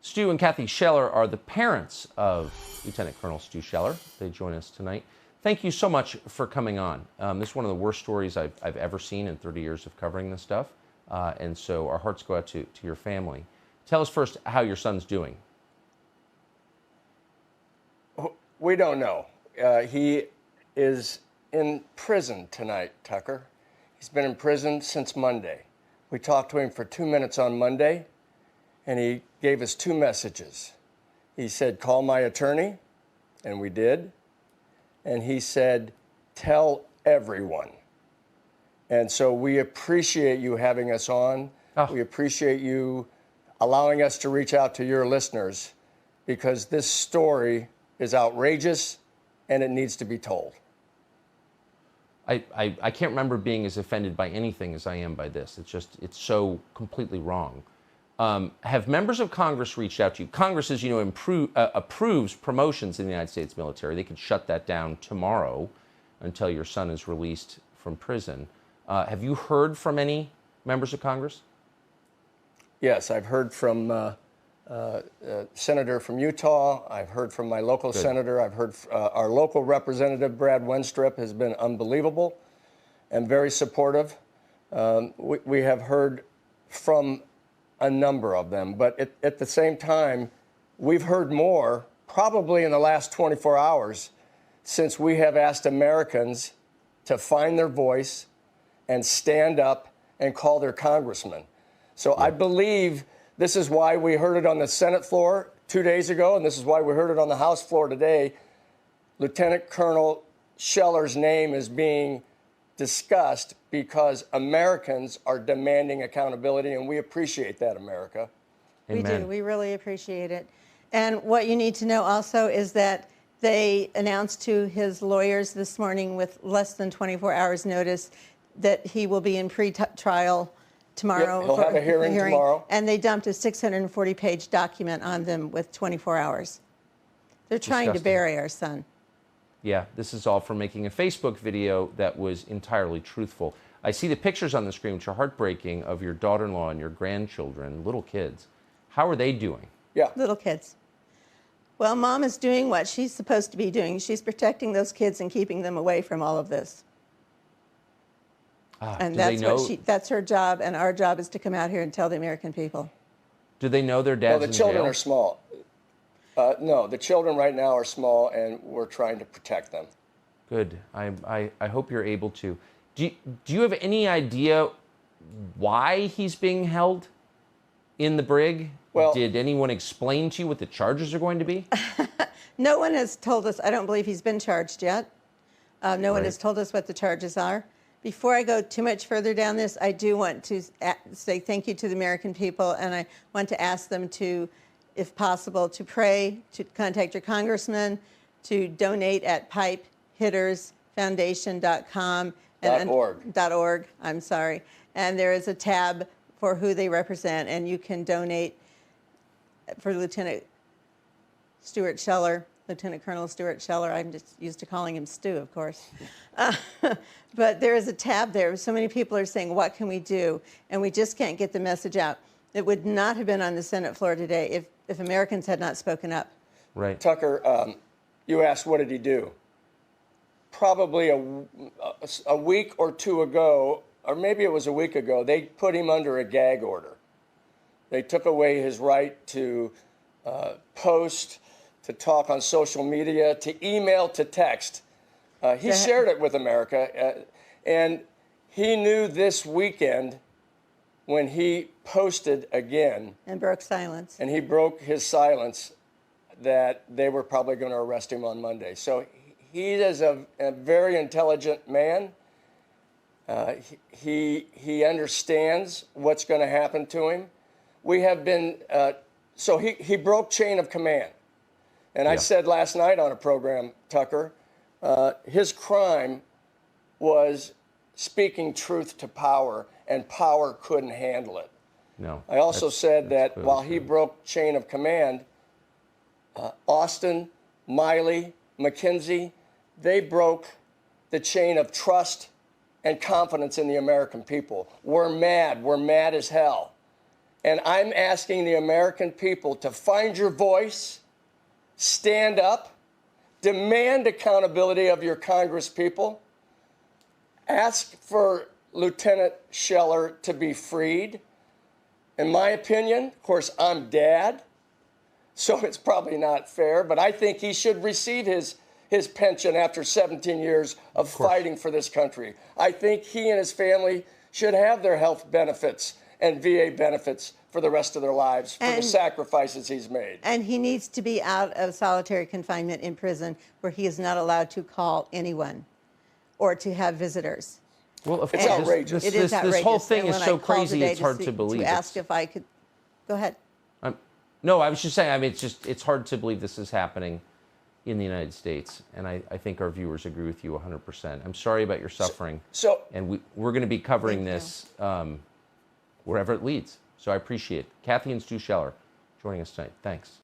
Stu and Kathy Scheller are the parents of Lieutenant Colonel Stu Scheller. They join us tonight. Thank you so much for coming on. This is one of the worst stories I've ever seen in 30 years of covering this stuff. And so our hearts go out to your family. Tell us first how your son's doing. We don't know. He is in prison tonight, Tucker. He's been in prison since Monday. We talked to him for 2 minutes on Monday, and he gave us 2 messages. He said, call my attorney, and we did. And he said, tell everyone. And so we appreciate you having us on. Oh. We appreciate you allowing us to reach out to your listeners, because this story is outrageous and it needs to be told. I can't remember being as offended by anything as I am by this. It's so completely wrong. Have members of Congress reached out to you? Congress, as you know, approves promotions in the United States military. They could shut that down tomorrow until your son is released from prison. Have you heard from any members of Congress? Yes, I've heard from Senator from Utah. I've heard from my local senator. I've heard our local representative, Brad Wenstrup, has been unbelievable and very supportive. We have heard from a number of them, but at the same time, we've heard more probably in the last 24 hours since we have asked Americans to find their voice and stand up and call their congressman. So I believe this is why we heard it on the Senate floor 2 days ago, and this is why we heard it on the House floor today. Lieutenant Colonel Scheller's name is being discussed because Americans are demanding accountability, and we appreciate that, America. Amen. We do. We really appreciate it. And what you need to know also is that they announced to his lawyers this morning with less than 24 hours notice that he will be in pre-trial tomorrow. Yep, he'll have a hearing tomorrow. And they dumped a 640-page document on them with 24 hours. They're trying to bury our son. Yeah, this is all for making a Facebook video that was entirely truthful. I see the pictures on the screen, which are heartbreaking, of your daughter-in-law and your grandchildren, little kids. How are they doing? Yeah. Little kids. Well, Mom is doing what she's supposed to be doing. She's protecting those kids and keeping them away from all of this. And that's her job, and our job is to come out here and tell the American people. Do they know their dad's in jail? Well, the children are small. No, the children right now are small, and we're trying to protect them. Good. I hope you're able to. Do you have any idea why he's being held in the brig? Well, did anyone explain to you what the charges are going to be? No one has told us. I don't believe he's been charged yet. No one has told us what the charges are. Before I go too much further down this, I do want to say thank you to the American people, and I want to ask them to, if possible, to pray, to contact your congressman, to donate at pipehittersfoundation.com. .org. I'm sorry. And there is a tab for who they represent, and you can donate for Lieutenant Stuart Scheller, Lieutenant Colonel Stuart Scheller. I'm just used to calling him Stu, of course. But there is a tab there. So many people are saying, what can we do? And we just can't get the message out. It would not have been on the Senate floor today if Americans had not spoken up. Right. Tucker, you asked, what did he do? Probably a week or two ago, or maybe it was a week ago, they put him under a gag order. They took away his right to post, to talk on social media, to email, to text. He shared it with America, and he knew this weekend when he posted again. And broke silence. And he broke his silence that they were probably going to arrest him on Monday. So he is a very intelligent man. He understands what's going to happen to him. We have been, so he broke chain of command. And I said last night on a program, Tucker, his crime was speaking truth to power, and power couldn't handle it. No. I also said that while he broke chain of command, Austin, Miley, McKenzie, they broke the chain of trust and confidence in the American people. We're mad as hell. And I'm asking the American people to find your voice, stand up, demand accountability of your Congress people, ask for Lieutenant Scheller to be freed. In my opinion, of course, I'm dad, so it's probably not fair, but I think he should receive his pension after 17 years of fighting for this country. I think he and his family should have their health benefits and VA benefits for the rest of their lives for the sacrifices he's made. And he needs to be out of solitary confinement in prison where he is not allowed to call anyone or to have visitors. Well, of It's course, outrageous. It is outrageous. This whole thing And is when so I called crazy, today it's hard to believe. To ask if I could, go ahead. No, I was just saying, I mean, it's hard to believe this is happening in the United States, and I think our viewers agree with you 100%. I'm sorry about your suffering, and we're going to be covering this wherever it leads. So I appreciate it. Kathy and Stu Scheller joining us tonight. Thanks.